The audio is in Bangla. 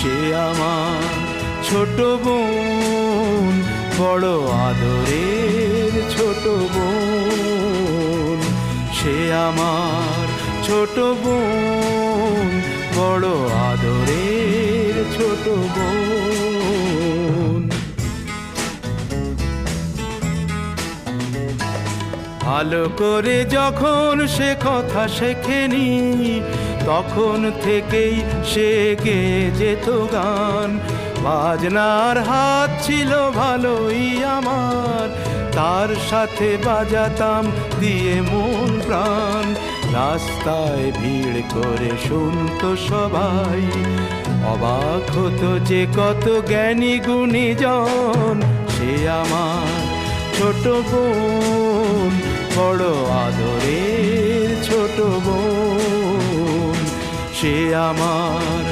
সে আমার ছোট বোন, বড় আদরের ছোট বোন। সে আমার ছোট বোন, বড় আদরের ছোট বোন। ভালো করে যখন সে কথা শেখেনি, তখন থেকেই সে গেয়ে যেত গান। বাজনার হাত ছিল ভালোই আমার, তার সাথে বাজাতাম দিয়ে মন প্রাণ। রাস্তায় ভিড় করে শুনতো সবাই, অবাক হতো যে কত জ্ঞানী গুণীজন। সে আমার ছোট বোন, বড় আদরের ছোট বোন। সে আমার